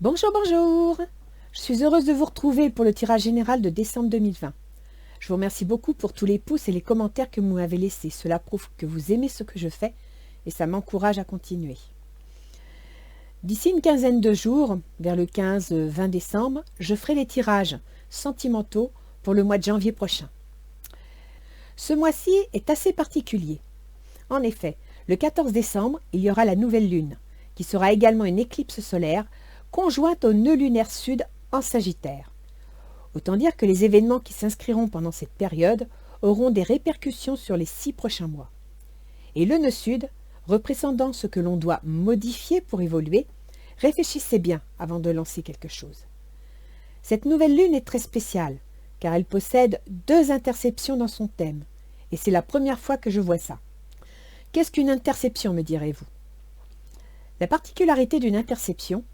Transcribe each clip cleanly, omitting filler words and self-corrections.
Bonjour, bonjour! Je suis heureuse de vous retrouver pour le tirage général de décembre 2020. Je vous remercie beaucoup pour tous les pouces et les commentaires que vous m'avez laissés. Cela prouve que vous aimez ce que je fais et ça m'encourage à continuer. D'ici une quinzaine de jours, vers le 15-20 décembre, je ferai les tirages sentimentaux pour le mois de janvier prochain. Ce mois-ci est assez particulier. En effet, le 14 décembre, il y aura la nouvelle lune, qui sera également une éclipse solaire conjointe au nœud lunaire sud en Sagittaire. Autant dire que les événements qui s'inscriront pendant cette période auront des répercussions sur les 6 prochains mois. Et le nœud sud, représentant ce que l'on doit modifier pour évoluer, réfléchissez bien avant de lancer quelque chose. Cette nouvelle lune est très spéciale, car elle possède 2 interceptions dans son thème, et c'est la première fois que je vois ça. Qu'est-ce qu'une interception, me direz-vous? La particularité d'une interception,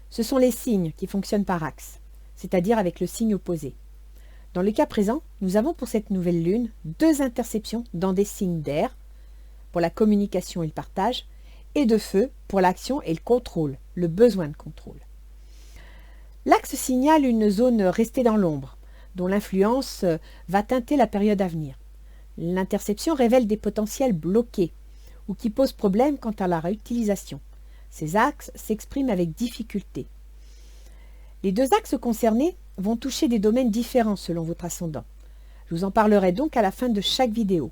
ce sont les signes qui fonctionnent par axe, c'est-à-dire avec le signe opposé. Dans le cas présent, nous avons pour cette nouvelle lune 2 interceptions dans des signes d'air, pour la communication et le partage, et de feu pour l'action et le contrôle, le besoin de contrôle. L'axe signale une zone restée dans l'ombre, dont l'influence va teinter la période à venir. L'interception révèle des potentiels bloqués, ou qui posent problème quant à la réutilisation. Ces axes s'expriment avec difficulté. Les 2 axes concernés vont toucher des domaines différents selon votre ascendant. Je vous en parlerai donc à la fin de chaque vidéo.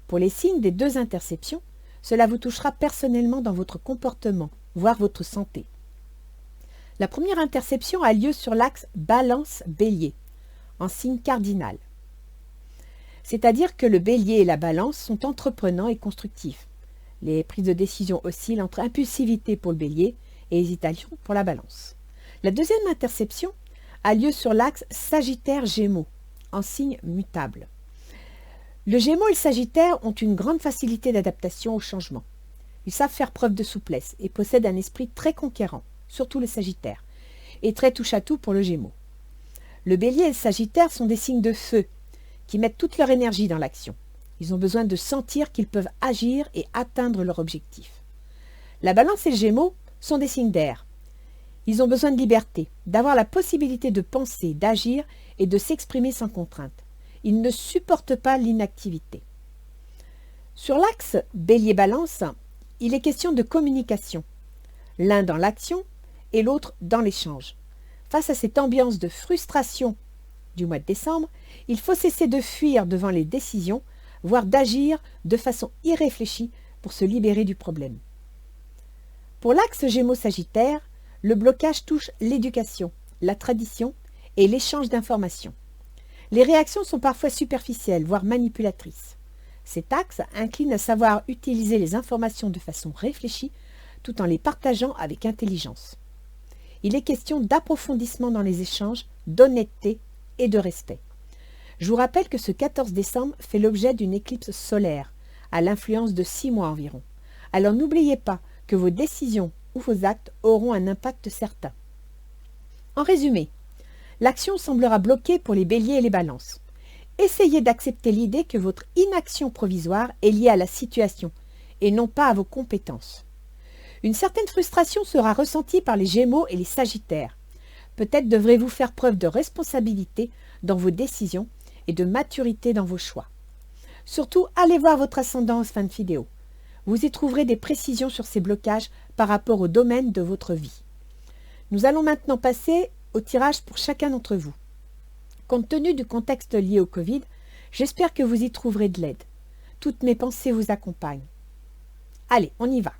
Pour les signes des 2 interceptions, cela vous touchera personnellement dans votre comportement, voire votre santé. La première interception a lieu sur l'axe Balance-Bélier, en signe cardinal. C'est-à-dire que le Bélier et la Balance sont entreprenants et constructifs. Les prises de décision oscillent entre impulsivité pour le Bélier et hésitation pour la Balance. La deuxième interception a lieu sur l'axe Sagittaire-Gémeaux, en signe mutable. Le Gémeaux et le Sagittaire ont une grande facilité d'adaptation au changement. Ils savent faire preuve de souplesse et possèdent un esprit très conquérant, surtout le Sagittaire, et très touche-à-tout pour le Gémeaux. Le Bélier et le Sagittaire sont des signes de feu, qui mettent toute leur énergie dans l'action. Ils ont besoin de sentir qu'ils peuvent agir et atteindre leur objectif. La Balance et le Gémeaux sont des signes d'air. Ils ont besoin de liberté, d'avoir la possibilité de penser, d'agir et de s'exprimer sans contrainte. Ils ne supportent pas l'inactivité. Sur l'axe Bélier-Balance, il est question de communication, l'un dans l'action et l'autre dans l'échange. Face à cette ambiance de frustration du mois de décembre, il faut cesser de fuir devant les décisions, voire d'agir de façon irréfléchie pour se libérer du problème. Pour l'axe Gémeaux-Sagittaire, le blocage touche l'éducation, la tradition et l'échange d'informations. Les réactions sont parfois superficielles, voire manipulatrices. Cet axe incline à savoir utiliser les informations de façon réfléchie, tout en les partageant avec intelligence. Il est question d'approfondissement dans les échanges, d'honnêteté et de respect. Je vous rappelle que ce 14 décembre fait l'objet d'une éclipse solaire, à l'influence de 6 mois environ. Alors n'oubliez pas que vos décisions ou vos actes auront un impact certain. En résumé, l'action semblera bloquée pour les béliers et les balances. Essayez d'accepter l'idée que votre inaction provisoire est liée à la situation et non pas à vos compétences. Une certaine frustration sera ressentie par les Gémeaux et les Sagittaires. Peut-être devrez-vous faire preuve de responsabilité dans vos décisions et de maturité dans vos choix. Surtout, allez voir votre ascendant en fin de vidéo. Vous y trouverez des précisions sur ces blocages par rapport au domaine de votre vie. Nous allons maintenant passer au tirage pour chacun d'entre vous. Compte tenu du contexte lié au Covid, j'espère que vous y trouverez de l'aide. Toutes mes pensées vous accompagnent. Allez, on y va.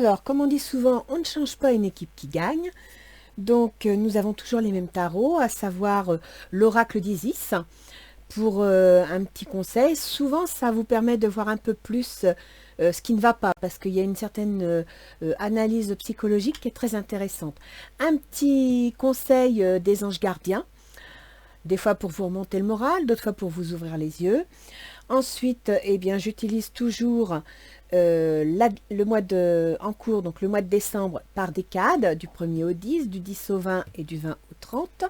Alors, comme on dit souvent, on ne change pas une équipe qui gagne. Donc, nous avons toujours les mêmes tarots, à savoir l'oracle d'Isis. Pour un petit conseil, souvent ça vous permet de voir un peu plus ce qui ne va pas, parce qu'il y a une certaine analyse psychologique qui est très intéressante. Un petit conseil des anges gardiens, des fois pour vous remonter le moral, d'autres fois pour vous ouvrir les yeux. Ensuite, eh bien, j'utilise toujours le mois en cours, donc le mois de décembre par décade, du 1er au 10, du 10 au 20 et du 20 au 30.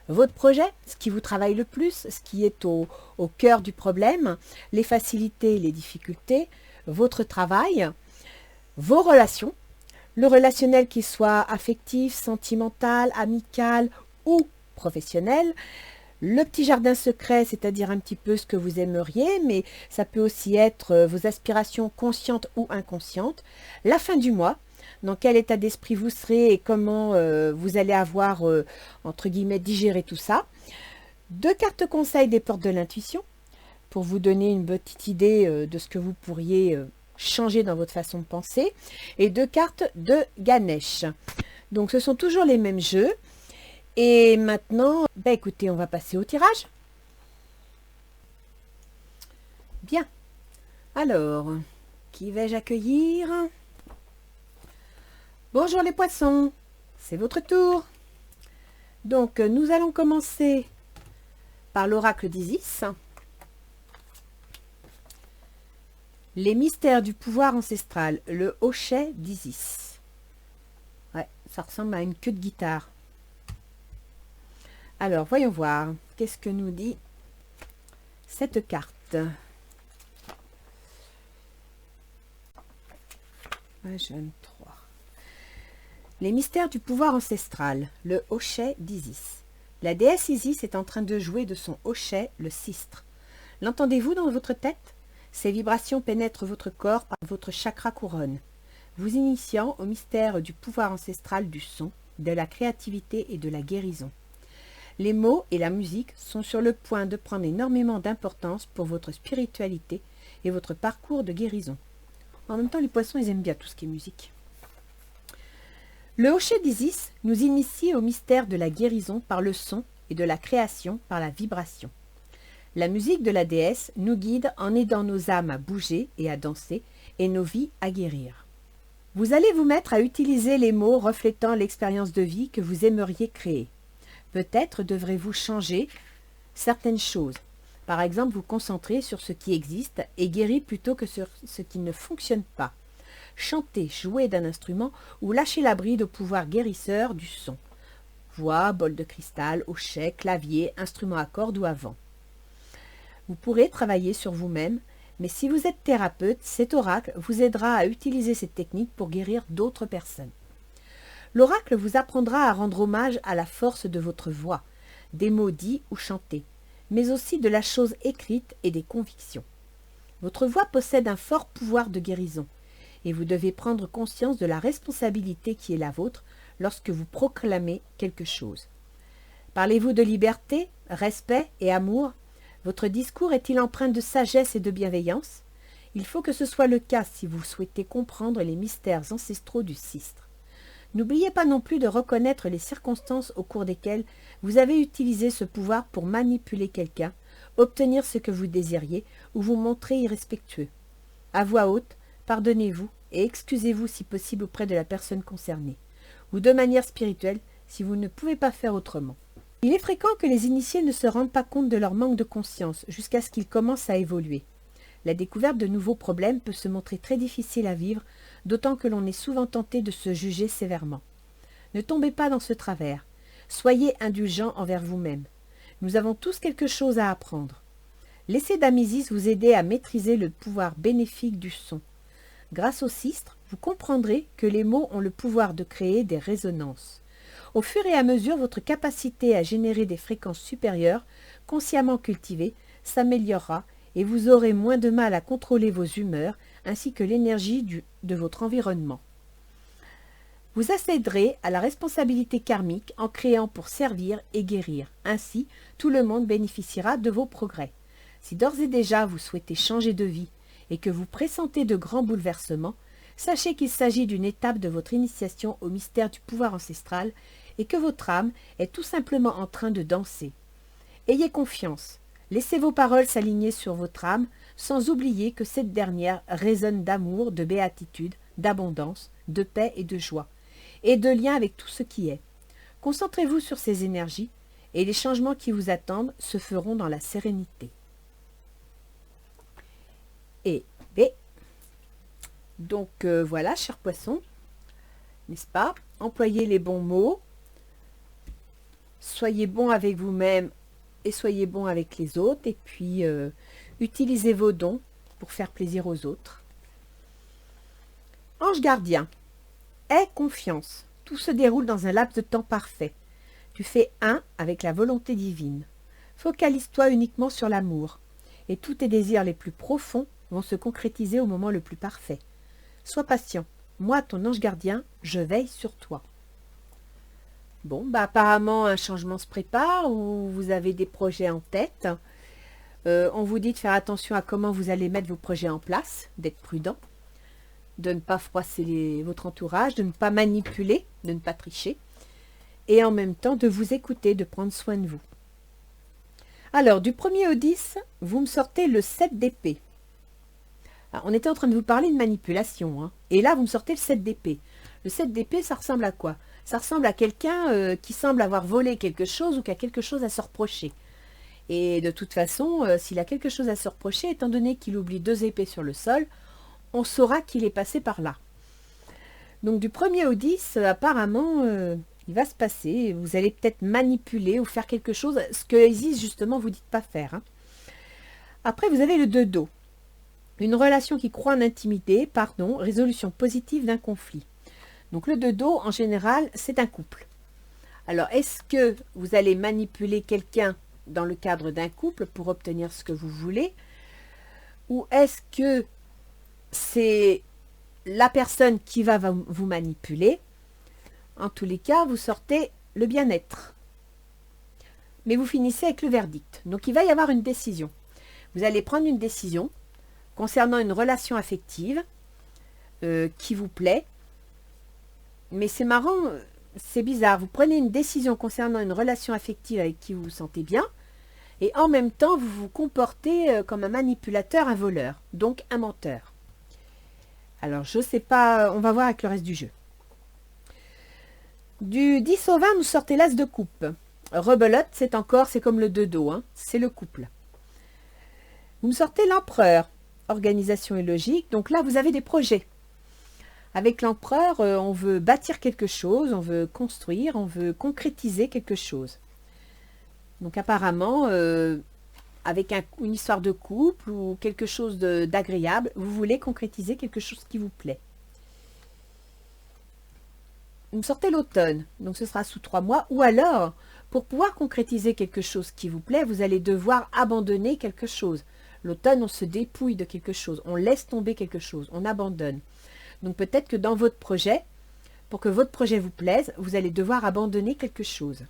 Votre projet, ce qui vous travaille le plus, ce qui est au cœur du problème, les facilités, les difficultés, votre travail, vos relations, le relationnel qui soit affectif, sentimental, amical ou professionnel, le petit jardin secret, c'est-à-dire un petit peu ce que vous aimeriez, mais ça peut aussi être vos aspirations conscientes ou inconscientes, la fin du mois, dans quel état d'esprit vous serez et comment vous allez avoir, entre guillemets, digéré tout ça. 2 cartes conseils des portes de l'intuition, pour vous donner une petite idée de ce que vous pourriez changer dans votre façon de penser. Et 2 cartes de Ganesh. Donc ce sont toujours les mêmes jeux. Et maintenant, écoutez, on va passer au tirage. Bien. Alors, qui vais-je accueillir ? Bonjour les poissons, c'est votre tour. Donc, nous allons commencer par l'oracle d'Isis. Les mystères du pouvoir ancestral, le hochet d'Isis. Ouais, ça ressemble à une queue de guitare. Alors, voyons voir, qu'est-ce que nous dit cette carte ? Page 23. Les mystères du pouvoir ancestral, le hochet d'Isis. La déesse Isis est en train de jouer de son hochet, le sistre. L'entendez-vous dans votre tête ? Ces vibrations pénètrent votre corps par votre chakra couronne, vous initiant au mystère du pouvoir ancestral du son, de la créativité et de la guérison. Les mots et la musique sont sur le point de prendre énormément d'importance pour votre spiritualité et votre parcours de guérison. En même temps, les poissons, ils aiment bien tout ce qui est musique. Le hochet d'Isis nous initie au mystère de la guérison par le son et de la création par la vibration. La musique de la déesse nous guide en aidant nos âmes à bouger et à danser et nos vies à guérir. Vous allez vous mettre à utiliser les mots reflétant l'expérience de vie que vous aimeriez créer. Peut-être devrez-vous changer certaines choses. Par exemple, vous concentrer sur ce qui existe et guérir plutôt que sur ce qui ne fonctionne pas. Chanter, jouer d'un instrument ou lâcher la bride au pouvoir guérisseur du son. Voix, bol de cristal, hochet, clavier, instrument à cordes ou à vent. Vous pourrez travailler sur vous-même, mais si vous êtes thérapeute, cet oracle vous aidera à utiliser cette technique pour guérir d'autres personnes. L'oracle vous apprendra à rendre hommage à la force de votre voix, des mots dits ou chantés, mais aussi de la chose écrite et des convictions. Votre voix possède un fort pouvoir de guérison, et vous devez prendre conscience de la responsabilité qui est la vôtre lorsque vous proclamez quelque chose. Parlez-vous de liberté, respect et amour ? Votre discours est-il empreint de sagesse et de bienveillance ? Il faut que ce soit le cas si vous souhaitez comprendre les mystères ancestraux du sistre. N'oubliez pas non plus de reconnaître les circonstances au cours desquelles vous avez utilisé ce pouvoir pour manipuler quelqu'un, obtenir ce que vous désiriez ou vous montrer irrespectueux. À voix haute, pardonnez-vous et excusez-vous si possible auprès de la personne concernée, ou de manière spirituelle si vous ne pouvez pas faire autrement. Il est fréquent que les initiés ne se rendent pas compte de leur manque de conscience jusqu'à ce qu'ils commencent à évoluer. La découverte de nouveaux problèmes peut se montrer très difficile à vivre, d'autant que l'on est souvent tenté de se juger sévèrement. Ne tombez pas dans ce travers. Soyez indulgent envers vous-même. Nous avons tous quelque chose à apprendre. Laissez Dame Isis vous aider à maîtriser le pouvoir bénéfique du son. Grâce au sistre, vous comprendrez que les mots ont le pouvoir de créer des résonances. Au fur et à mesure, votre capacité à générer des fréquences supérieures, consciemment cultivées, s'améliorera et vous aurez moins de mal à contrôler vos humeurs ainsi que l'énergie de votre environnement. Vous accéderez à la responsabilité karmique en créant pour servir et guérir. Ainsi, tout le monde bénéficiera de vos progrès. Si d'ores et déjà vous souhaitez changer de vie et que vous pressentez de grands bouleversements, Sachez qu'il s'agit d'une étape de votre initiation au mystère du pouvoir ancestral et que votre âme est tout simplement en train de danser. Ayez confiance, laissez vos paroles s'aligner sur votre âme sans oublier que cette dernière résonne d'amour, de béatitude, d'abondance, de paix et de joie, et de lien avec tout ce qui est. Concentrez-vous sur ces énergies et les changements qui vous attendent se feront dans la sérénité. Et B. Donc voilà, chers poissons, n'est-ce pas? Employez les bons mots, soyez bons avec vous-même et soyez bons avec les autres, et puis utilisez vos dons pour faire plaisir aux autres. Ange gardien, aie confiance, tout se déroule dans un laps de temps parfait. Tu fais un avec la volonté divine. Focalise-toi uniquement sur l'amour, et tous tes désirs les plus profonds vont se concrétiser au moment le plus parfait. Sois patient. Moi, ton ange gardien, je veille sur toi. Bon, apparemment, un changement se prépare ou vous avez des projets en tête. On vous dit de faire attention à comment vous allez mettre vos projets en place, d'être prudent, de ne pas froisser votre entourage, de ne pas manipuler, de ne pas tricher, et en même temps de vous écouter, de prendre soin de vous. Alors, du 1er au 10, vous me sortez le 7 d'épée. On était en train de vous parler de manipulation, hein. Et là, vous me sortez le 7 d'épée. Le 7 d'épée, ça ressemble à quoi? Ça ressemble à quelqu'un qui semble avoir volé quelque chose ou qui a quelque chose à se reprocher. Et de toute façon, s'il a quelque chose à se reprocher, étant donné qu'il oublie 2 épées sur le sol, on saura qu'il est passé par là. Donc du 1er au 10, apparemment, il va se passer. Vous allez peut-être manipuler ou faire quelque chose, ce que Isis, justement, vous dit de pas faire, hein. Après, vous avez le 2 d'eau. Une relation qui croit en intimité, résolution positive d'un conflit. Donc le 2 d'eau, en général, c'est un couple. Alors, est-ce que vous allez manipuler quelqu'un dans le cadre d'un couple pour obtenir ce que vous voulez? Ou est-ce que c'est la personne qui va vous manipuler? En tous les cas, vous sortez le bien-être. Mais vous finissez avec le verdict. Donc, il va y avoir une décision. Vous allez prendre une décision concernant une relation affective qui vous plaît. Mais c'est marrant, c'est bizarre. Vous prenez une décision concernant une relation affective avec qui vous vous sentez bien, et en même temps, vous vous comportez comme un manipulateur, un voleur, donc un menteur. Alors, je ne sais pas, on va voir avec le reste du jeu. Du 10 au 20, nous sortez l'as de coupe. Rebelote, c'est comme le 2 d'eau, hein, c'est le couple. Vous me sortez l'empereur. Organisation et logique. Donc là, vous avez des projets. Avec l'empereur, on veut bâtir quelque chose, on veut construire, on veut concrétiser quelque chose. Donc apparemment, avec une histoire de couple ou quelque chose d'agréable, vous voulez concrétiser quelque chose qui vous plaît. Vous me sortez l'automne, donc ce sera sous 3 mois. Ou alors, pour pouvoir concrétiser quelque chose qui vous plaît, vous allez devoir abandonner quelque chose. L'automne, on se dépouille de quelque chose, on laisse tomber quelque chose, on abandonne. Donc peut-être que dans votre projet, pour que votre projet vous plaise, vous allez devoir abandonner quelque chose.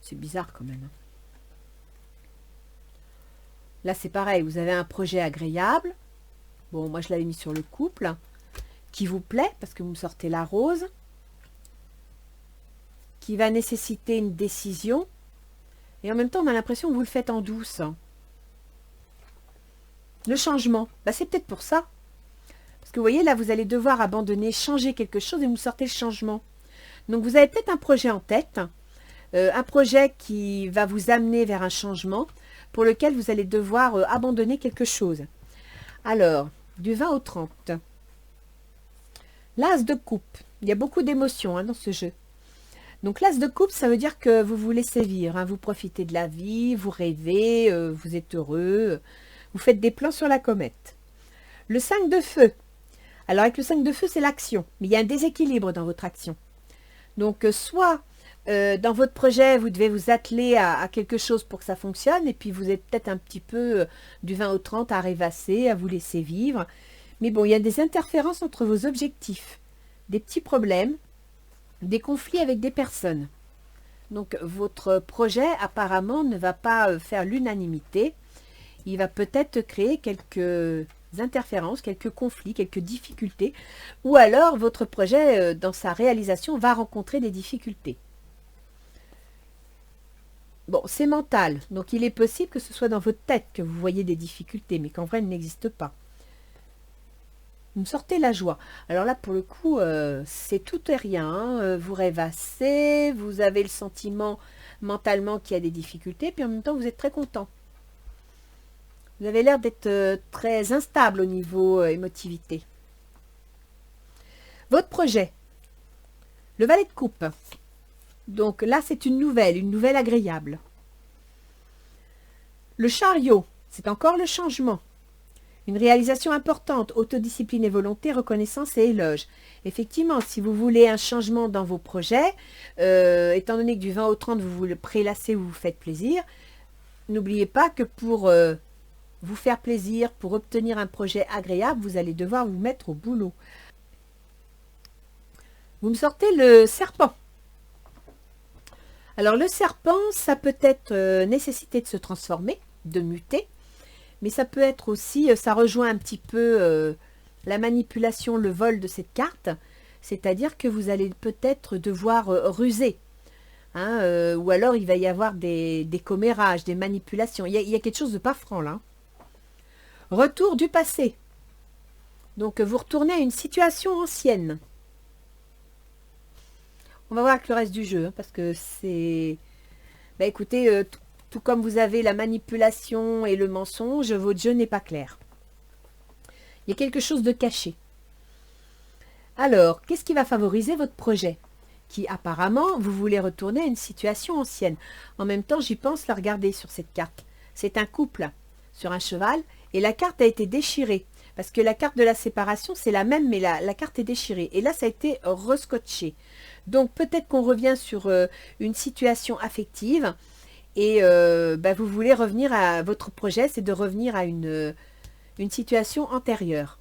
C'est bizarre quand même. Là, c'est pareil, vous avez un projet agréable. Bon, moi, je l'avais mis sur le couple, qui vous plaît, parce que vous me sortez la rose, qui va nécessiter une décision. Et en même temps, on a l'impression que vous le faites en douce. Le changement, c'est peut-être pour ça. Parce que vous voyez, là, vous allez devoir abandonner, changer quelque chose et vous sortez le changement. Donc, vous avez peut-être un projet en tête, un projet qui va vous amener vers un changement pour lequel vous allez devoir abandonner quelque chose. Alors, du 20 au 30. L'as de coupe. Il y a beaucoup d'émotions dans ce jeu. Donc, l'as de coupe, ça veut dire que vous vous laissez vivre. Vous profitez de la vie, vous rêvez, vous êtes heureux. Vous faites des plans sur la comète. Le 5 de feu. Alors, avec le 5 de feu, c'est l'action. Mais il y a un déséquilibre dans votre action. Donc, soit dans votre projet, vous devez vous atteler à quelque chose pour que ça fonctionne. Et puis, vous êtes peut-être un petit peu du 20 au 30 à rêvasser, à vous laisser vivre. Mais bon, il y a des interférences entre vos objectifs. Des petits problèmes, des conflits avec des personnes. Donc, votre projet, apparemment, ne va pas faire l'unanimité. Il va peut-être créer quelques interférences, quelques conflits, quelques difficultés, ou alors votre projet, dans sa réalisation, va rencontrer des difficultés. Bon, c'est mental, donc il est possible que ce soit dans votre tête que vous voyez des difficultés, mais qu'en vrai, elles n'existent pas. Vous me sortez la joie. Alors là, pour le coup, c'est tout et rien, hein. Vous rêvassez, vous avez le sentiment mentalement qu'il y a des difficultés, puis en même temps, vous êtes très content. Vous avez l'air d'être très instable au niveau émotivité. Votre projet, le valet de coupe. Donc là, c'est une nouvelle agréable. Le chariot, c'est encore le changement. Une réalisation importante, autodiscipline et volonté, reconnaissance et éloge. Effectivement, si vous voulez un changement dans vos projets, étant donné que du 20 au 30, vous vous le prélassez ou vous faites plaisir, n'oubliez pas que pour vous faire plaisir, pour obtenir un projet agréable, vous allez devoir vous mettre au boulot. Vous me sortez le serpent. Alors le serpent, ça peut être nécessité de se transformer, de muter, mais ça peut être aussi, ça rejoint un petit peu la manipulation, le vol de cette carte, c'est-à-dire que vous allez peut-être devoir ruser, hein, ou alors il va y avoir des commérages, des manipulations. Il y a quelque chose de pas franc là. Retour du passé. Donc vous retournez à une situation ancienne. On va voir avec le reste du jeu, hein, parce que c'est... Bah écoutez, tout comme vous avez la manipulation et le mensonge, votre jeu n'est pas clair. Il y a quelque chose de caché. Alors, qu'est-ce qui va favoriser votre projet? Qui apparemment, vous voulez retourner à une situation ancienne. En même temps, j'y pense, la regarder sur cette carte. C'est un couple sur un cheval, et la carte a été déchirée. Parce que la carte de la séparation, c'est la même, mais la carte est déchirée. Et là, ça a été rescotché. Donc, peut-être qu'on revient sur une situation affective. Et vous voulez revenir à votre projet, c'est de revenir à une situation antérieure.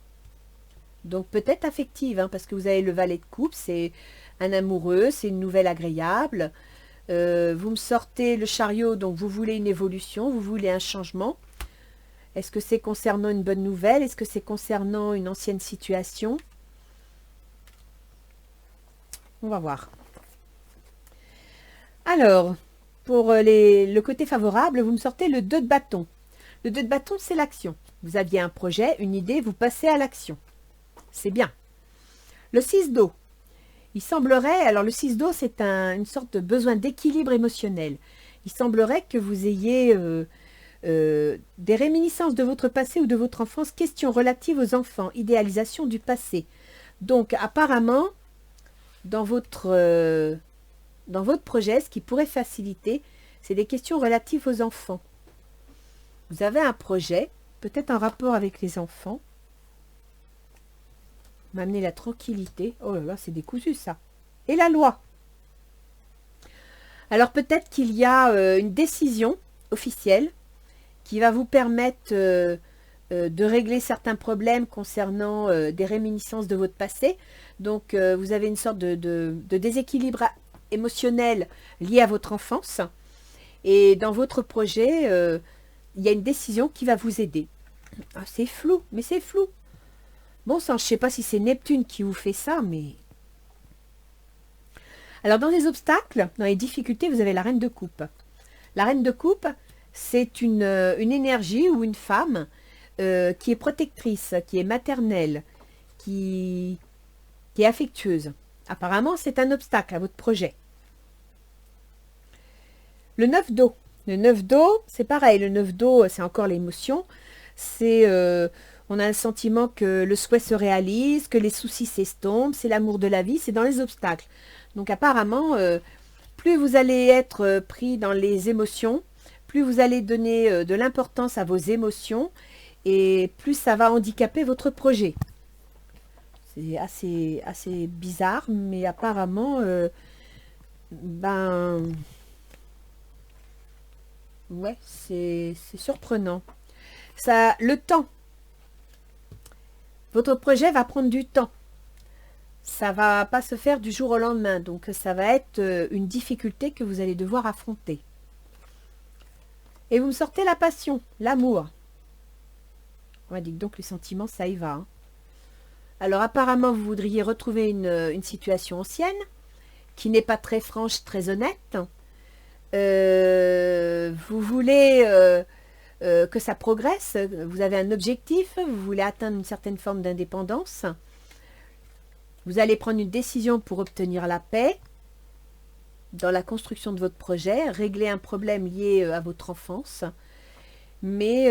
Donc, peut-être affective, hein, parce que vous avez le valet de coupe, c'est un amoureux, c'est une nouvelle agréable. Vous me sortez le chariot, donc vous voulez une évolution, vous voulez un changement. Est-ce que c'est concernant une bonne nouvelle? Est-ce que c'est concernant une ancienne situation? On va voir. Alors, pour le côté favorable, vous me sortez le 2 de bâton. Le 2 de bâton, c'est l'action. Vous aviez un projet, une idée, vous passez à l'action. C'est bien. Le 6 d'eau. Il semblerait, alors le 6 d'eau, c'est une sorte de besoin d'équilibre émotionnel. Il semblerait que vous ayez des réminiscences de votre passé ou de votre enfance, questions relatives aux enfants, idéalisation du passé. Donc, apparemment, dans votre projet, ce qui pourrait faciliter, c'est des questions relatives aux enfants. Vous avez un projet, peut-être en rapport avec les enfants. M'amener la tranquillité. Oh là là, c'est décousu ça. Et la loi. Alors peut-être qu'il y a une décision officielle qui va vous permettre de régler certains problèmes concernant des réminiscences de votre passé. Donc vous avez une sorte de déséquilibre émotionnel lié à votre enfance. Et dans votre projet, il y a une décision qui va vous aider. Ah, c'est flou, mais c'est flou. Bon sang, je ne sais pas si c'est Neptune qui vous fait ça, mais... Alors, dans les obstacles, dans les difficultés, vous avez la reine de coupe. La reine de coupe, c'est une énergie ou une femme qui est protectrice, qui est maternelle, qui est affectueuse. Apparemment, c'est un obstacle à votre projet. Le 9 d'eau. Le 9 d'eau, c'est pareil. Le 9 d'eau, c'est encore l'émotion. C'est... on a le sentiment que le souhait se réalise, que les soucis s'estompent, c'est l'amour de la vie, c'est dans les obstacles. Donc apparemment, plus vous allez être pris dans les émotions, plus vous allez donner de l'importance à vos émotions, et plus ça va handicaper votre projet. C'est assez bizarre, mais apparemment, ouais, c'est surprenant. Ça, le temps. Votre projet va prendre du temps. Ça ne va pas se faire du jour au lendemain. Donc, ça va être une difficulté que vous allez devoir affronter. Et vous me sortez la passion, l'amour. On m'a dit que donc les sentiments, ça y va. Hein. Alors apparemment, vous voudriez retrouver une situation ancienne, qui n'est pas très franche, très honnête. Vous voulez que ça progresse, vous avez un objectif, vous voulez atteindre une certaine forme d'indépendance. Vous allez prendre une décision pour obtenir la paix dans la construction de votre projet, régler un problème lié à votre enfance. Mais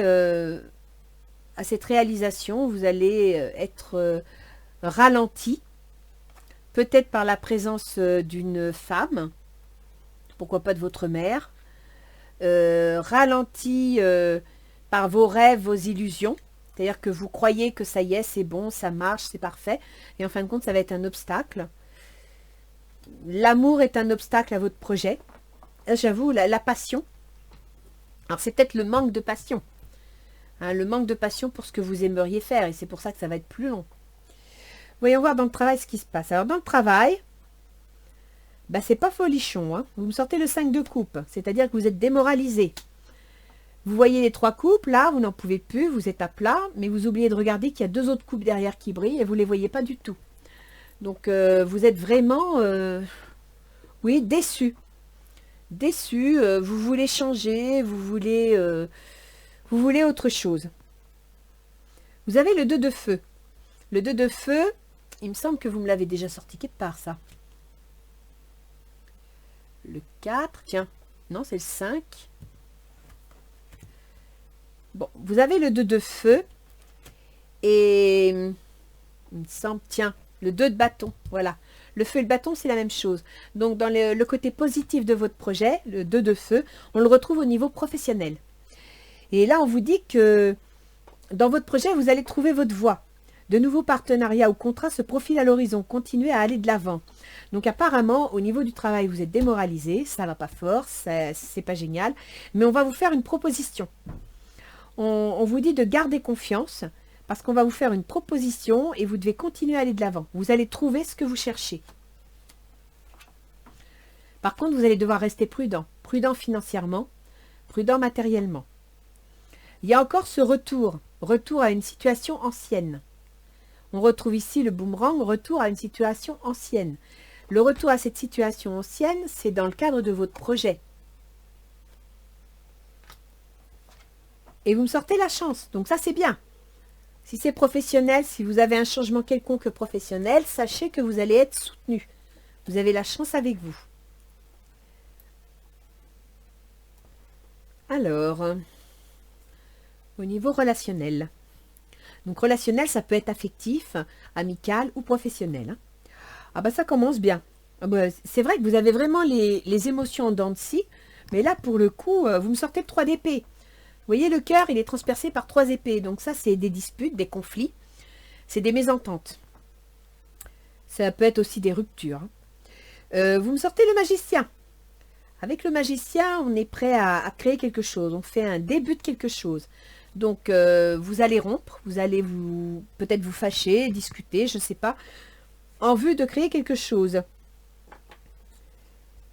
à cette réalisation, vous allez être ralenti, peut-être par la présence d'une femme, pourquoi pas de votre mère, ralenti par vos rêves, vos illusions, c'est-à-dire que vous croyez que ça y est, c'est bon, ça marche, c'est parfait, et en fin de compte, ça va être un obstacle. L'amour est un obstacle à votre projet. J'avoue, la passion, alors c'est peut-être le manque de passion, hein, le manque de passion pour ce que vous aimeriez faire, et c'est pour ça que ça va être plus long. Voyons voir dans le travail ce qui se passe. Alors dans le travail, bah, c'est pas folichon, hein. Vous me sortez le 5 de coupe, c'est-à-dire que vous êtes démoralisé. Vous voyez les 3 coupes, là, vous n'en pouvez plus, vous êtes à plat, mais vous oubliez de regarder qu'il y a 2 autres coupes derrière qui brillent et vous ne les voyez pas du tout. Donc, vous êtes vraiment, oui, déçu. Déçu, vous voulez changer, vous voulez autre chose. Vous avez le 2 de feu. Le 2 de feu, il me semble que vous me l'avez déjà sorti quelque part, ça. Le 4, tiens, non, c'est le 5. Bon, vous avez le 2 de feu et il me semble, tiens, le 2 de bâton, voilà. Le feu et le bâton, c'est la même chose. Donc, dans le côté positif de votre projet, le 2 de feu, on le retrouve au niveau professionnel. Et là, on vous dit que dans votre projet, vous allez trouver votre voie. De nouveaux partenariats ou contrats se profilent à l'horizon. Continuez à aller de l'avant. Donc apparemment, au niveau du travail, vous êtes démoralisé. Ça ne va pas fort, c'est pas génial. Mais on va vous faire une proposition. On vous dit de garder confiance parce qu'on va vous faire une proposition et vous devez continuer à aller de l'avant. Vous allez trouver ce que vous cherchez. Par contre, vous allez devoir rester prudent. Prudent financièrement, prudent matériellement. Il y a encore ce retour à une situation ancienne. On retrouve ici le boomerang, retour à une situation ancienne. Le retour à cette situation ancienne, c'est dans le cadre de votre projet. Et vous me sortez la chance, donc ça c'est bien. Si c'est professionnel, si vous avez un changement quelconque professionnel, sachez que vous allez être soutenu. Vous avez la chance avec vous. Alors, au niveau relationnel. Donc relationnel, ça peut être affectif, amical ou professionnel. Hein. Ah bah ça commence bien. Ah bah, c'est vrai que vous avez vraiment les émotions en dents de scie, mais là pour le coup, vous me sortez le 3 d'épée. Vous voyez, le cœur, il est transpercé par 3 épées. Donc ça, c'est des disputes, des conflits. C'est des mésententes. Ça peut être aussi des ruptures. Vous me sortez le magicien. Avec le magicien, on est prêt à créer quelque chose. On fait un début de quelque chose. Donc, vous allez rompre. Vous allez peut-être vous fâcher, discuter, je ne sais pas. En vue de créer quelque chose.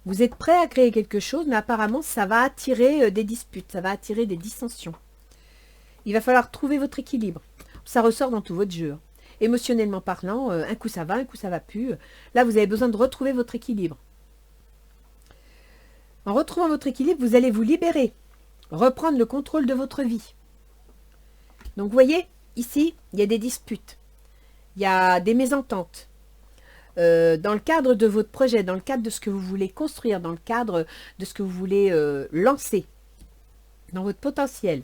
Vous êtes prêt à créer quelque chose, mais apparemment, ça va attirer des disputes, ça va attirer des dissensions. Il va falloir trouver votre équilibre. Ça ressort dans tout votre jeu. Émotionnellement parlant, un coup ça va, un coup ça va plus. Là, vous avez besoin de retrouver votre équilibre. En retrouvant votre équilibre, vous allez vous libérer, reprendre le contrôle de votre vie. Donc, vous voyez, ici, il y a des disputes, il y a des mésententes. Dans le cadre de votre projet, dans le cadre de ce que vous voulez construire, dans le cadre de ce que vous voulez lancer, dans votre potentiel.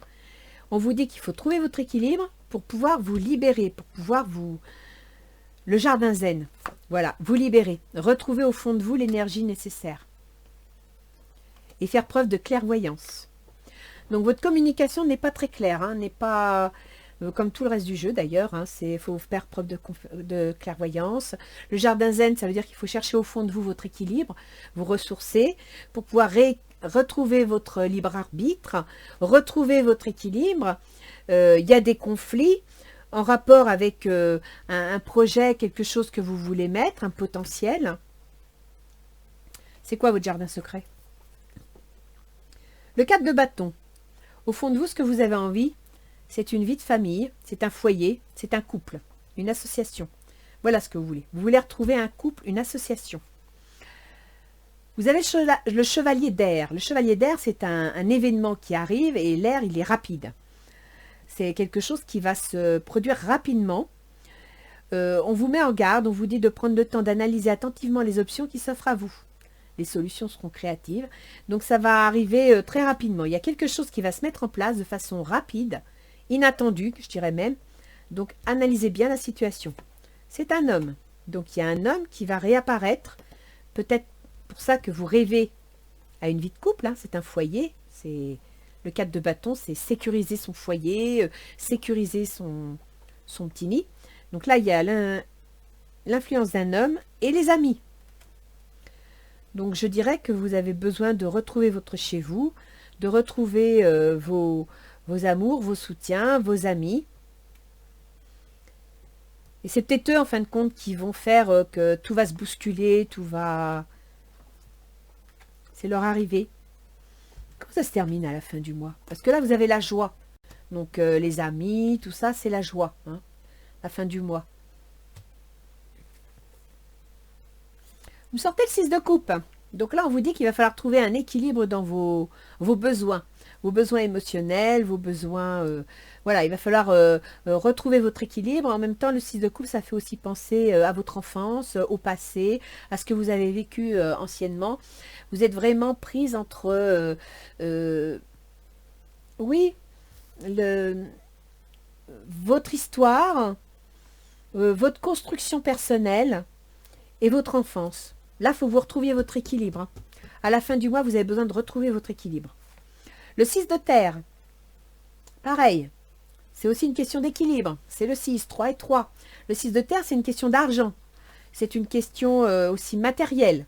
On vous dit qu'il faut trouver votre équilibre pour pouvoir vous libérer, pour pouvoir vous... Le jardin zen, voilà, vous libérer, retrouver au fond de vous l'énergie nécessaire et faire preuve de clairvoyance. Donc votre communication n'est pas très claire, hein, n'est pas... comme tout le reste du jeu d'ailleurs, hein, il faut faire preuve de clairvoyance. Le jardin zen, ça veut dire qu'il faut chercher au fond de vous votre équilibre, vous ressourcer pour pouvoir retrouver votre libre arbitre, retrouver votre équilibre. Il y a des conflits en rapport avec un projet, quelque chose que vous voulez mettre, un potentiel. C'est quoi votre jardin secret? Le 4 de bâton. Au fond de vous, ce que vous avez envie, c'est une vie de famille, c'est un foyer, c'est un couple, une association. Voilà ce que vous voulez. Vous voulez retrouver un couple, une association. Vous avez le chevalier d'air. Le chevalier d'air, c'est un événement qui arrive et l'air, il est rapide. C'est quelque chose qui va se produire rapidement. On vous met en garde, on vous dit de prendre le temps d'analyser attentivement les options qui s'offrent à vous. Les solutions seront créatives. Donc ça va arriver très rapidement. Il y a quelque chose qui va se mettre en place de façon rapide, inattendue, je dirais même. Donc analysez bien la situation. C'est un homme. Donc il y a un homme qui va réapparaître. Peut-être pour ça que vous rêvez à une vie de couple. Hein. C'est un foyer. C'est le 4 de bâton, c'est sécuriser son foyer, sécuriser son petit nid. Donc là, il y a l'influence d'un homme et les amis. Donc je dirais que vous avez besoin de retrouver votre chez vous, de retrouver vos amours, vos soutiens, vos amis. Et c'est peut-être eux, en fin de compte, qui vont faire que tout va se bousculer, tout va... C'est leur arrivée. Comment ça se termine à la fin du mois? Parce que là, vous avez la joie. Donc les amis, tout ça, c'est la joie. Hein, la fin du mois. Vous sortez le 6 de coupe. Donc là, on vous dit qu'il va falloir trouver un équilibre dans vos besoins. Vos besoins émotionnels, vos besoins... voilà, il va falloir retrouver votre équilibre. En même temps, le 6 de coupe, ça fait aussi penser à votre enfance, au passé, à ce que vous avez vécu anciennement. Vous êtes vraiment prise entre... oui, votre histoire, votre construction personnelle et votre enfance. Là, il faut que vous retrouviez votre équilibre. Hein. À la fin du mois, vous avez besoin de retrouver votre équilibre. Le 6 de terre, pareil, c'est aussi une question d'équilibre. C'est le 6, 3 et 3. Le 6 de terre, c'est une question d'argent. C'est une question aussi matérielle.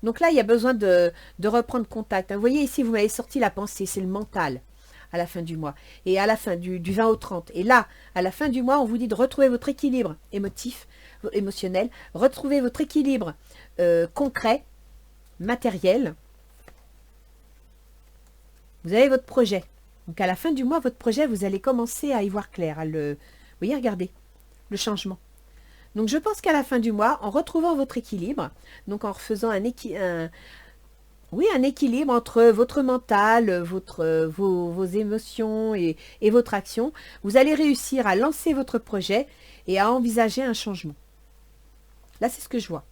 Donc là, il y a besoin de reprendre contact. Vous voyez, ici, vous m'avez sorti la pensée, c'est le mental à la fin du mois. Et à la fin du 20 au 30. Et là, à la fin du mois, on vous dit de retrouver votre équilibre émotionnel, retrouver votre équilibre concret, matériel. Vous avez votre projet. Donc à la fin du mois, votre projet, vous allez commencer à y voir clair. Vous voyez, regardez, le changement. Donc je pense qu'à la fin du mois, en retrouvant votre équilibre, donc en refaisant un équilibre entre votre mental, vos émotions et votre action, vous allez réussir à lancer votre projet et à envisager un changement. Là, c'est ce que je vois.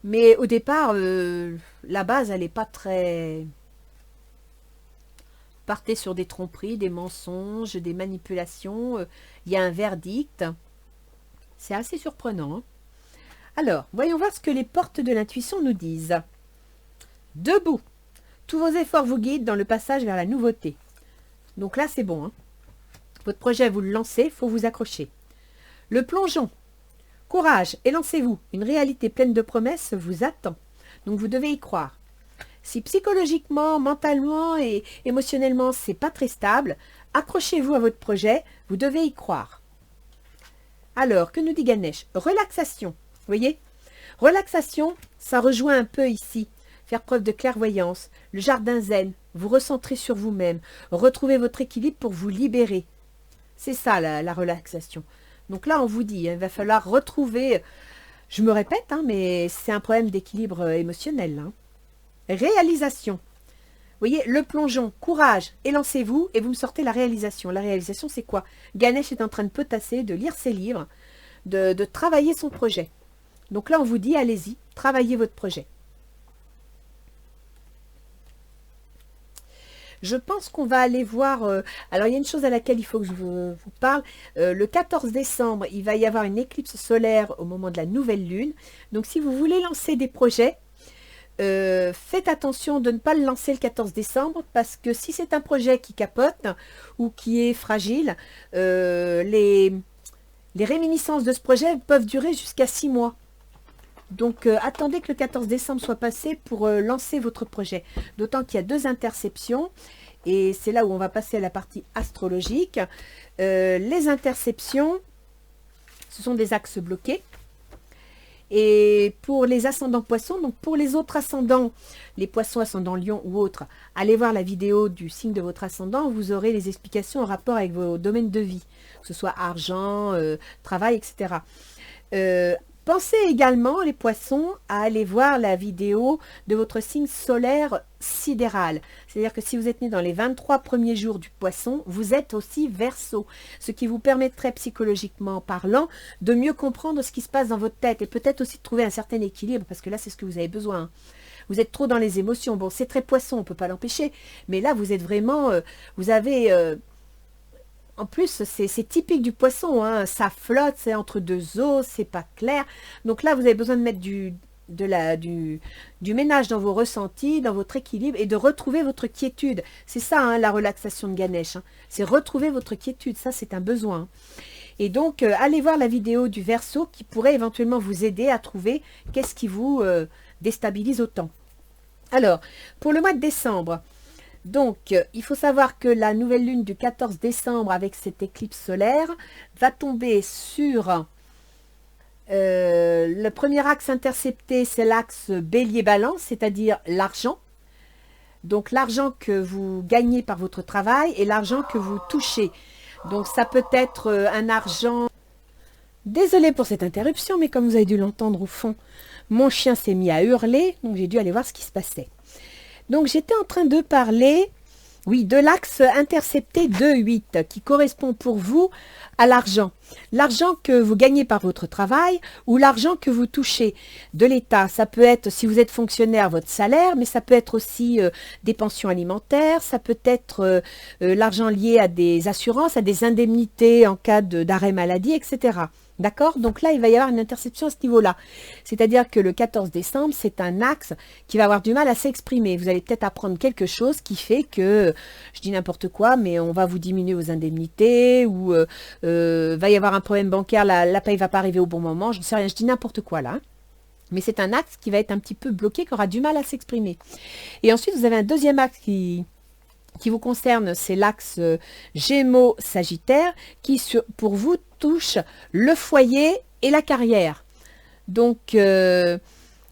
Mais au départ, la base, elle n'est pas très... Partez sur des tromperies, des mensonges, des manipulations. Il y a un verdict. C'est assez surprenant. Hein. Alors, voyons voir ce que les portes de l'intuition nous disent. Debout. Tous vos efforts vous guident dans le passage vers la nouveauté. Donc là, c'est bon. Hein. Votre projet, vous le lancez, il faut vous accrocher. Le plongeon. Courage et lancez-vous. Une réalité pleine de promesses vous attend. Donc vous devez y croire. Si psychologiquement, mentalement et émotionnellement, c'est pas très stable, accrochez-vous à votre projet, vous devez y croire. Alors, que nous dit Ganesh? Relaxation. Vous voyez? Relaxation, ça rejoint un peu ici. Faire preuve de clairvoyance, le jardin zen, vous recentrer sur vous-même, retrouver votre équilibre pour vous libérer. C'est ça la relaxation. Donc là, on vous dit, hein, il va falloir retrouver, je me répète, hein, mais c'est un problème d'équilibre émotionnel. Hein. Réalisation. Vous voyez, le plongeon, courage, et lancez-vous, et vous me sortez la réalisation. La réalisation, c'est quoi? Ganesh est en train de potasser, de lire ses livres, de travailler son projet. Donc là, on vous dit, allez-y, travaillez votre projet. Je pense qu'on va aller voir... alors, il y a une chose à laquelle il faut que je vous parle. Le 14 décembre, il va y avoir une éclipse solaire au moment de la nouvelle lune. Donc, si vous voulez lancer des projets, faites attention de ne pas le lancer le 14 décembre parce que si c'est un projet qui capote ou qui est fragile, les réminiscences de ce projet peuvent durer jusqu'à 6 mois. Donc, attendez que le 14 décembre soit passé pour lancer votre projet. D'autant qu'il y a 2 interceptions. Et c'est là où on va passer à la partie astrologique. Les interceptions, ce sont des axes bloqués. Et pour les ascendants poissons, donc pour les autres ascendants, les poissons, ascendants lion ou autres, allez voir la vidéo du signe de votre ascendant, vous aurez les explications en rapport avec vos domaines de vie, que ce soit argent, travail, etc. Pensez également, les poissons, à aller voir la vidéo de votre signe solaire sidéral. C'est-à-dire que si vous êtes né dans les 23 premiers jours du poisson, vous êtes aussi Verseau, ce qui vous permettrait psychologiquement parlant de mieux comprendre ce qui se passe dans votre tête et peut-être aussi de trouver un certain équilibre, parce que là, c'est ce que vous avez besoin. Vous êtes trop dans les émotions. Bon, c'est très poisson, on ne peut pas l'empêcher, mais là, vous êtes vraiment... vous avez... En plus, c'est typique du poisson, hein. Ça flotte, c'est entre deux eaux, c'est pas clair. Donc là, vous avez besoin de mettre du ménage dans vos ressentis, dans votre équilibre et de retrouver votre quiétude. C'est ça, hein, la relaxation de Ganesh. Hein. C'est retrouver votre quiétude, ça c'est un besoin. Et donc, allez voir la vidéo du Verseau qui pourrait éventuellement vous aider à trouver qu'est-ce qui vous déstabilise autant. Alors, pour le mois de décembre... Donc, il faut savoir que la nouvelle lune du 14 décembre, avec cette éclipse solaire, va tomber sur le premier axe intercepté, c'est l'axe bélier-balance, c'est-à-dire l'argent. Donc, l'argent que vous gagnez par votre travail et l'argent que vous touchez. Donc, ça peut être un argent... Désolée pour cette interruption, mais comme vous avez dû l'entendre au fond, mon chien s'est mis à hurler, donc j'ai dû aller voir ce qui se passait. Donc, j'étais en train de parler, oui, de l'axe intercepté 2-8 qui correspond pour vous à l'argent. L'argent que vous gagnez par votre travail ou l'argent que vous touchez de l'État. Ça peut être, si vous êtes fonctionnaire, votre salaire, mais ça peut être aussi des pensions alimentaires, ça peut être l'argent lié à des assurances, à des indemnités en cas d'arrêt maladie, etc. D'accord? Donc là, il va y avoir une interception à ce niveau-là. C'est-à-dire que le 14 décembre, c'est un axe qui va avoir du mal à s'exprimer. Vous allez peut-être apprendre quelque chose qui fait que, je dis n'importe quoi, mais on va vous diminuer vos indemnités ou va y avoir un problème bancaire, la paye ne va pas arriver au bon moment. Je ne sais rien, je dis n'importe quoi là. Mais c'est un axe qui va être un petit peu bloqué, qui aura du mal à s'exprimer. Et ensuite, vous avez un deuxième axe qui vous concerne, c'est l'axe Gémeaux-Sagittaire qui, pour vous, touche le foyer et la carrière. Donc, il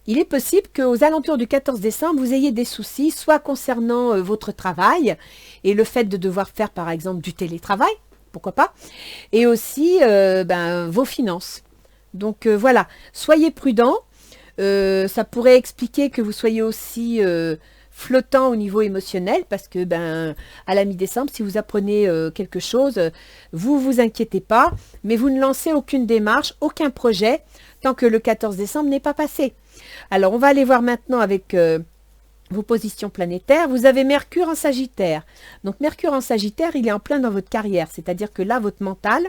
est possible qu'aux alentours du 14 décembre, vous ayez des soucis, soit concernant votre travail et le fait de devoir faire, par exemple, du télétravail, pourquoi pas, et aussi vos finances. Donc, voilà, soyez prudents. Ça pourrait expliquer que vous soyez aussi... flottant au niveau émotionnel parce que à la mi-décembre, si vous apprenez quelque chose, vous vous inquiétez pas, mais vous ne lancez aucune démarche, aucun projet tant que le 14 décembre n'est pas passé. Alors, on va aller voir maintenant avec vos positions planétaires. Vous avez Mercure en Sagittaire. Donc, Mercure en Sagittaire, il est en plein dans votre carrière, c'est-à-dire que là, votre mental...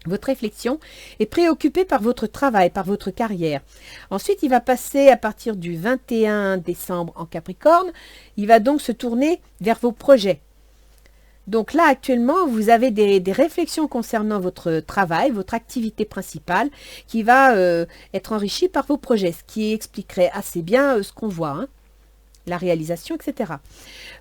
Votre réflexion est préoccupée par votre travail, par votre carrière. Ensuite, il va passer à partir du 21 décembre en Capricorne. Il va donc se tourner vers vos projets. Donc là, actuellement, vous avez des réflexions concernant votre travail, votre activité principale, qui va être enrichie par vos projets, ce qui expliquerait assez bien ce qu'on voit, hein. La réalisation, etc.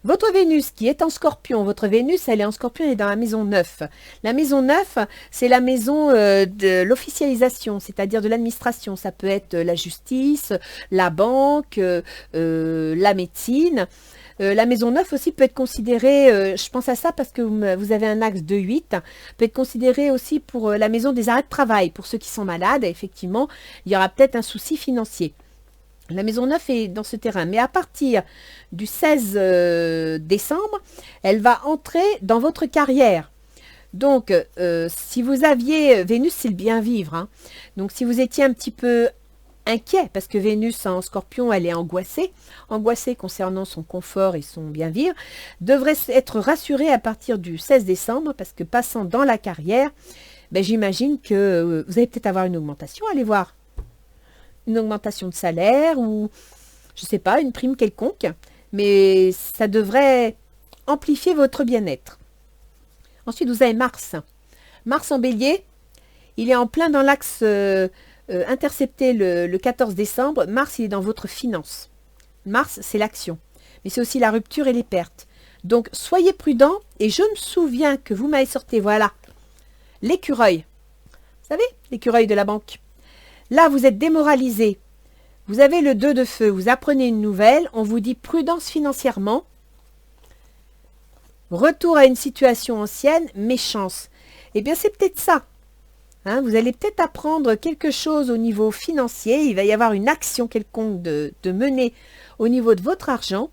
Votre Vénus qui est en Scorpion, votre Vénus, elle est en Scorpion, elle est dans la maison 9. La maison 9, c'est la maison de l'officialisation, c'est-à-dire de l'administration. Ça peut être la justice, la banque, la médecine. La maison 9 aussi peut être considérée, je pense à ça parce que vous avez un axe de 8, peut être considérée aussi pour la maison des arrêts de travail. Pour ceux qui sont malades, effectivement, il y aura peut-être un souci financier. La maison 9 est dans ce terrain, mais à partir du 16 décembre, elle va entrer dans votre carrière. Donc, si vous aviez... Vénus, c'est le bien vivre. Hein. Donc, si vous étiez un petit peu inquiet, parce que Vénus en Scorpion, elle est angoissée concernant son confort et son bien vivre, devrait être rassurée à partir du 16 décembre, parce que passant dans la carrière, j'imagine que vous allez peut-être avoir une augmentation. Allez voir. Une augmentation de salaire ou, je ne sais pas, une prime quelconque. Mais ça devrait amplifier votre bien-être. Ensuite, vous avez Mars. Mars en bélier, il est en plein dans l'axe intercepté le 14 décembre. Mars, il est dans votre finance. Mars, c'est l'action. Mais c'est aussi la rupture et les pertes. Donc, soyez prudents. Et je me souviens que vous m'avez sorti, voilà, l'écureuil. Vous savez, l'écureuil de la banque. Là, vous êtes démoralisé. Vous avez le 2 de feu, vous apprenez une nouvelle, on vous dit prudence financièrement. Retour à une situation ancienne, méchance. Eh bien, c'est peut-être ça. Hein, vous allez peut-être apprendre quelque chose au niveau financier. Il va y avoir une action quelconque de mener au niveau de votre argent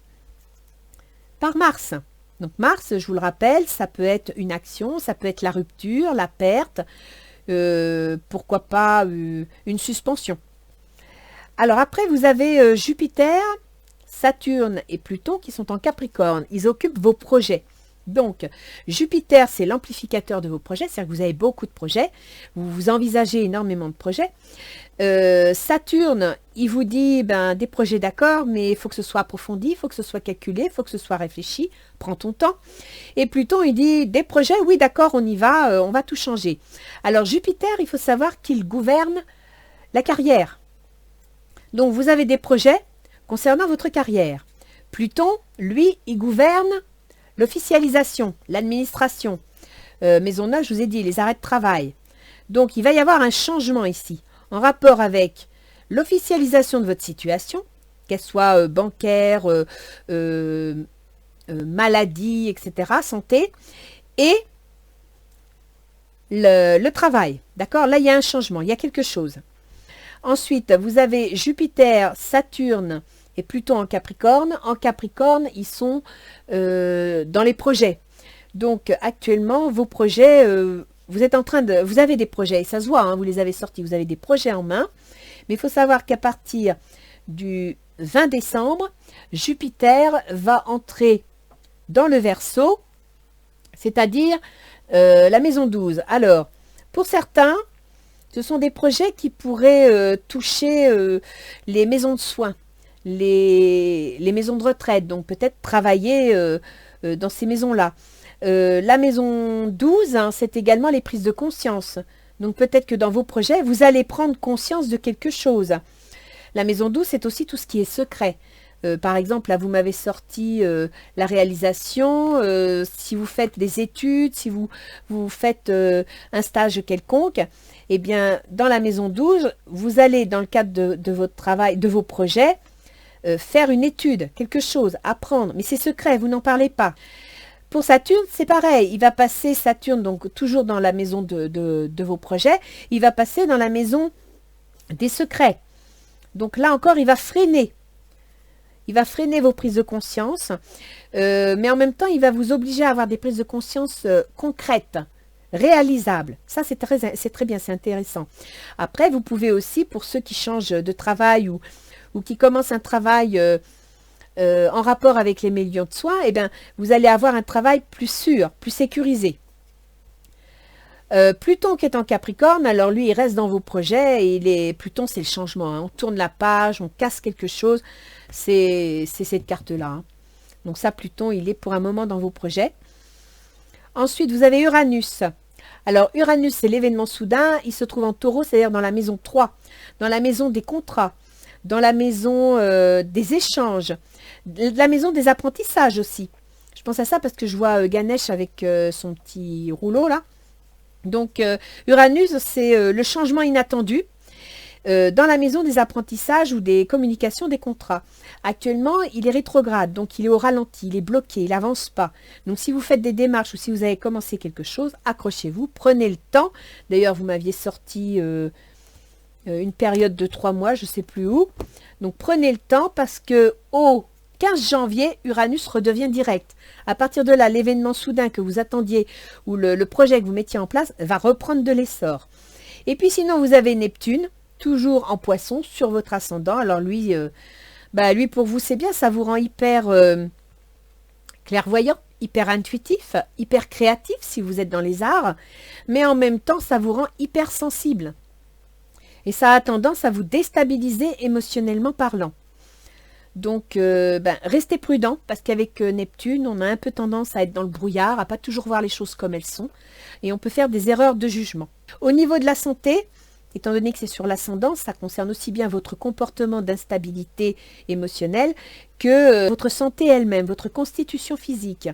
par Mars. Donc Mars, je vous le rappelle, ça peut être une action, ça peut être la rupture, la perte, pourquoi pas une suspension. Alors après, vous avez Jupiter, Saturne et Pluton qui sont en Capricorne. Ils occupent vos projets. Donc, Jupiter, c'est l'amplificateur de vos projets, c'est-à-dire que vous avez beaucoup de projets, vous envisagez énormément de projets. Saturne, il vous dit, des projets d'accord, mais il faut que ce soit approfondi, il faut que ce soit calculé, il faut que ce soit réfléchi, prends ton temps. Et Pluton, il dit, des projets, oui d'accord, on y va, on va tout changer. Alors Jupiter, il faut savoir qu'il gouverne la carrière. Donc, vous avez des projets concernant votre carrière. Pluton, lui, il gouverne l'officialisation, l'administration, Maison Neuve, je vous ai dit, les arrêts de travail. Donc, il va y avoir un changement ici, en rapport avec l'officialisation de votre situation, qu'elle soit bancaire, maladie, etc., santé, et le travail. D'accord? Là, il y a un changement, il y a quelque chose. Ensuite, vous avez Jupiter, Saturne, et Pluton en Capricorne. En Capricorne, ils sont dans les projets. Donc actuellement, vos projets, vous avez des projets, et ça se voit, hein, vous les avez sortis, vous avez des projets en main. Mais il faut savoir qu'à partir du 20 décembre, Jupiter va entrer dans le Verseau, c'est-à-dire la maison 12. Alors, pour certains, ce sont des projets qui pourraient toucher les maisons de soins. Les maisons de retraite, donc peut-être travailler dans ces maisons-là. La maison 12, hein, c'est également les prises de conscience. Donc peut-être que dans vos projets, vous allez prendre conscience de quelque chose. La maison 12, c'est aussi tout ce qui est secret. Par exemple, là, vous m'avez sorti la réalisation, si vous faites des études, si vous faites un stage quelconque, eh bien, dans la maison 12, vous allez, dans le cadre de votre travail, de vos projets, faire une étude, quelque chose, apprendre, mais c'est secret, vous n'en parlez pas. Pour Saturne, c'est pareil, il va passer, Saturne, donc toujours dans la maison de vos projets, il va passer dans la maison des secrets. Donc là encore, il va freiner vos prises de conscience, mais en même temps, il va vous obliger à avoir des prises de conscience concrètes, réalisables. Ça, c'est très bien, c'est intéressant. Après, vous pouvez aussi, pour ceux qui changent de travail ou qui commencent un travail en rapport avec les millions de soins, eh bien, vous allez avoir un travail plus sûr, plus sécurisé. Pluton qui est en Capricorne, alors lui, il reste dans vos projets, et Pluton, c'est le changement. Hein. On tourne la page, on casse quelque chose, c'est cette carte-là. Hein. Donc ça, Pluton, il est pour un moment dans vos projets. Ensuite, vous avez Uranus. Alors, Uranus, c'est l'événement soudain, il se trouve en Taureau, c'est-à-dire dans la maison 3, dans la maison des contrats, dans la maison des échanges, la maison des apprentissages aussi. Je pense à ça parce que je vois Ganesh avec son petit rouleau là. Donc, Uranus, c'est le changement inattendu dans la maison des apprentissages ou des communications des contrats. Actuellement, il est rétrograde, donc il est au ralenti, il est bloqué, il n'avance pas. Donc, si vous faites des démarches ou si vous avez commencé quelque chose, accrochez-vous, prenez le temps. D'ailleurs, vous m'aviez sorti une période de 3 mois, je ne sais plus où. Donc, prenez le temps parce que au 15 janvier, Uranus redevient direct. À partir de là, l'événement soudain que vous attendiez ou le projet que vous mettiez en place va reprendre de l'essor. Et puis sinon, vous avez Neptune, toujours en Poisson, sur votre ascendant. Alors lui, lui pour vous, c'est bien, ça vous rend hyper clairvoyant, hyper intuitif, hyper créatif si vous êtes dans les arts, mais en même temps, ça vous rend hyper sensible. Et ça a tendance à vous déstabiliser émotionnellement parlant. Donc, restez prudent parce qu'avec Neptune, on a un peu tendance à être dans le brouillard, à pas toujours voir les choses comme elles sont. Et on peut faire des erreurs de jugement. Au niveau de la santé, étant donné que c'est sur l'ascendant, ça concerne aussi bien votre comportement d'instabilité émotionnelle que votre santé elle-même, votre constitution physique.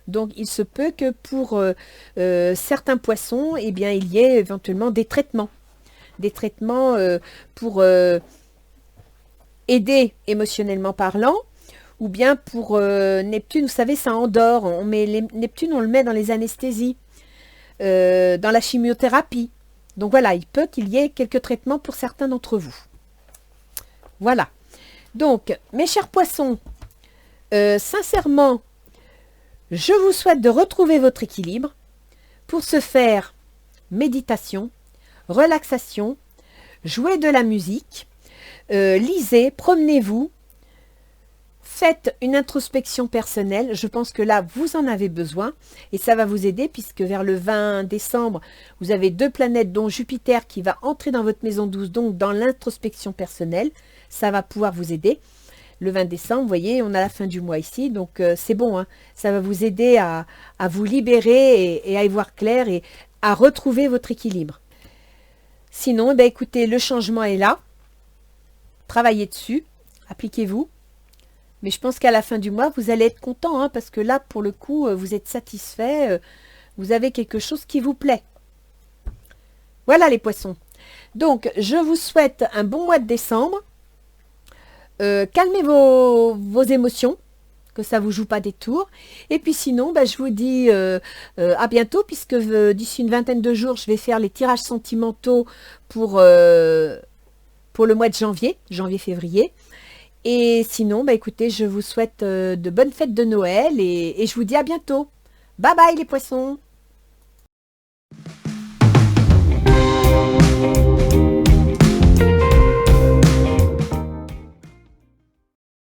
Donc, il se peut que pour certains poissons, eh bien, il y ait éventuellement des traitements des traitements pour aider émotionnellement parlant, ou bien pour Neptune, vous savez, ça endort. Neptune, on le met dans les anesthésies, dans la chimiothérapie. Donc voilà, il peut qu'il y ait quelques traitements pour certains d'entre vous. Voilà. Donc, mes chers poissons, sincèrement, je vous souhaite de retrouver votre équilibre. Pour ce faire, méditation, relaxation, jouez de la musique, lisez, promenez-vous, faites une introspection personnelle. Je pense que là, vous en avez besoin et ça va vous aider puisque vers le 20 décembre, vous avez 2 planètes dont Jupiter qui va entrer dans votre maison 12, donc dans l'introspection personnelle. Ça va pouvoir vous aider. Le 20 décembre, vous voyez, on a la fin du mois ici, donc c'est bon, hein, ça va vous aider à vous libérer et à y voir clair et à retrouver votre équilibre. Sinon, eh bien, écoutez, le changement est là, travaillez dessus, appliquez-vous, mais je pense qu'à la fin du mois, vous allez être content, hein, parce que là, pour le coup, vous êtes satisfait, vous avez quelque chose qui vous plaît. Voilà les poissons. Donc, je vous souhaite un bon mois de décembre. Calmez vos émotions, que ça ne vous joue pas des tours. Et puis sinon, je vous dis à bientôt, puisque d'ici une vingtaine de jours, je vais faire les tirages sentimentaux pour le mois de janvier-février. Et sinon, écoutez, je vous souhaite de bonnes fêtes de Noël et je vous dis à bientôt. Bye bye les poissons!